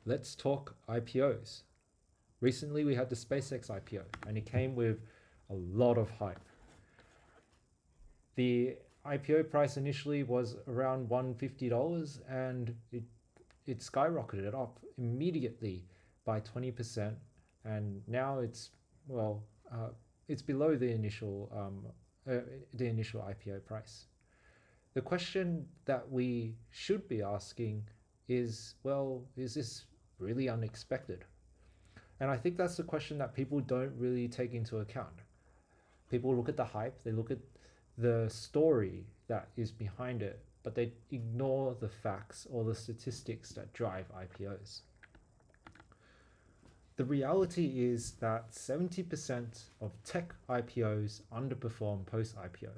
let's talk IPOs. Recently, we had the SpaceX IPO, and it came with a lot of hype. The IPO price initially was around $150, and it skyrocketed up immediately by 20%, and now it's it's below the initial IPO price. The question that we should be asking is, well, is this really unexpected? And I think that's the question that people don't really take into account. People look at the hype, they look at the story that is behind it, but they ignore the facts or the statistics that drive IPOs. The reality is that 70% of tech IPOs underperform post-IPO.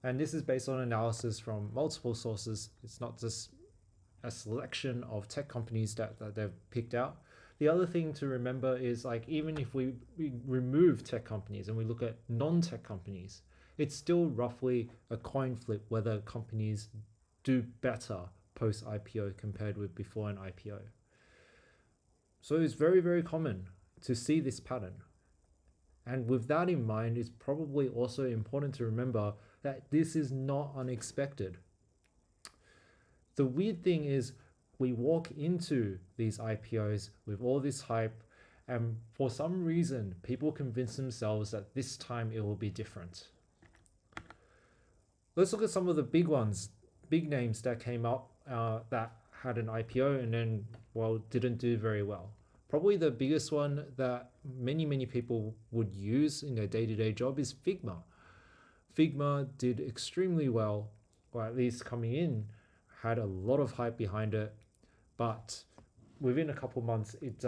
And this is based on analysis from multiple sources. It's not just a selection of tech companies that they've picked out. The other thing to remember is, like, even if we remove tech companies and we look at non-tech companies, it's still roughly a coin flip whether companies do better post-IPO compared with before an IPO. So it's very, very common to see this pattern. And with that in mind, it's probably also important to remember that this is not unexpected. The weird thing is, we walk into these IPOs with all this hype, and for some reason, people convince themselves that this time it will be different. Let's look at some of the big ones, big names that came up that had an IPO and then, well, didn't do very well. Probably the biggest one that many people would use in their day-to-day job is Figma. Figma did extremely well, or at least coming in, had a lot of hype behind it, but within a couple months, it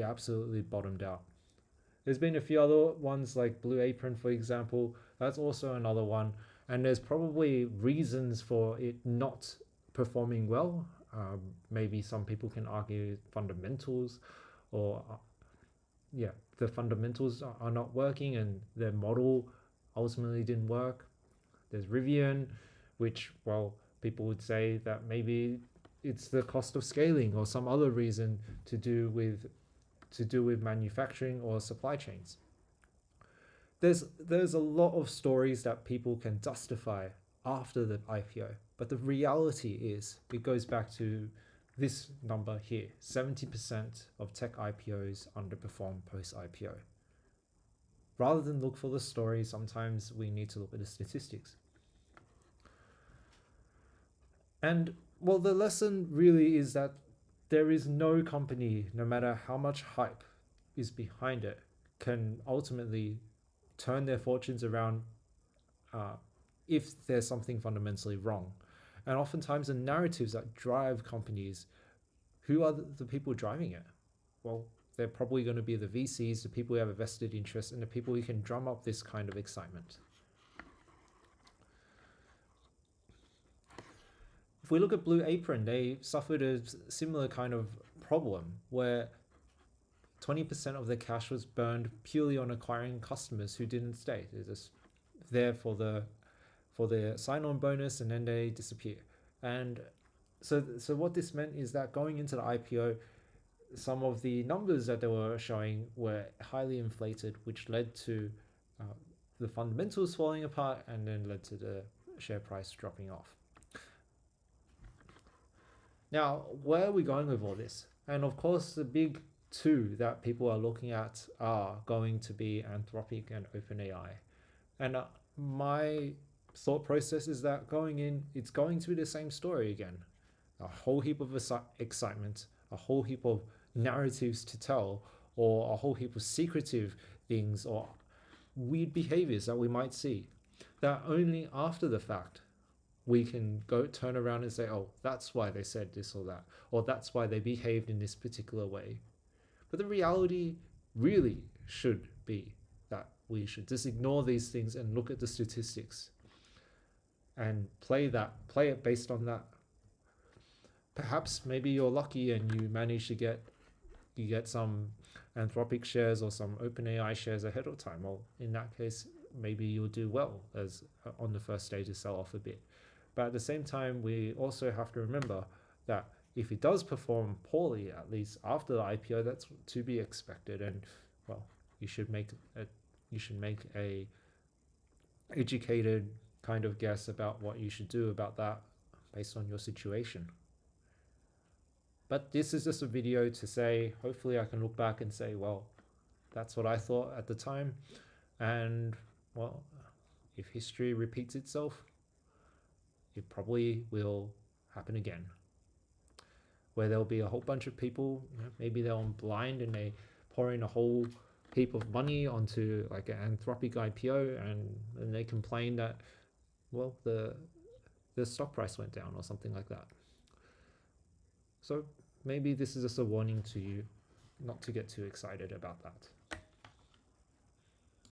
absolutely bottomed out. There's been a few other ones like Blue Apron, for example. That's also another one. And there's probably reasons for it not performing well. Maybe some people can argue fundamentals, or the fundamentals are not working and their model ultimately didn't work. There's Rivian, which, well, people would say that maybe it's the cost of scaling or some other reason to do with manufacturing or supply chains. There's a lot of stories that people can justify after the IPO, but the reality is it goes back to this number here: 70% of tech IPOs underperform post-IPO. Rather than look for the story, sometimes we need to look at the statistics. And, well, the lesson really is that there is no company, no matter how much hype is behind it, can ultimately turn their fortunes around if there's something fundamentally wrong. And oftentimes the narratives that drive companies, who are the people driving it? Well, they're probably going to be the VCs, the people who have a vested interest, and the people who can drum up this kind of excitement. If we look at Blue Apron, they suffered a similar kind of problem where 20% of their cash was burned purely on acquiring customers who didn't stay. They're just there for the sign-on bonus, and then they disappear. And so what this meant is that going into the IPO, some of the numbers that they were showing were highly inflated, which led to the fundamentals falling apart and then led to the share price dropping off. Now, where are we going with all this? And of course, the big two that people are looking at are going to be Anthropic and OpenAI. And my thought process is that going in, it's going to be the same story again. A whole heap of excitement, a whole heap of narratives to tell, or a whole heap of secretive things or weird behaviors that we might see, that only after the fact we can go turn around and say, oh, that's why they said this or that, or that's why they behaved in this particular way. But the reality really should be that we should just ignore these things and look at the statistics and play it based on that. Perhaps maybe you're lucky and you manage to get some Anthropic shares or some OpenAI shares ahead of time. Well, in that case, maybe you'll do well as on the first day to sell off a bit. But at the same time, we also have to remember that if it does perform poorly, at least after the IPO, that's to be expected. And well, you should make a educated kind of guess about what you should do about that based on your situation. But this is just a video to say, hopefully I can look back and say, well, that's what I thought at the time. And well, if history repeats itself, it probably will happen again, where there'll be a whole bunch of people, maybe they're on blind and they pour in a whole heap of money onto like an Anthropic IPO, and they complain that, well, the stock price went down or something like that. So maybe this is just a warning to you not to get too excited about that.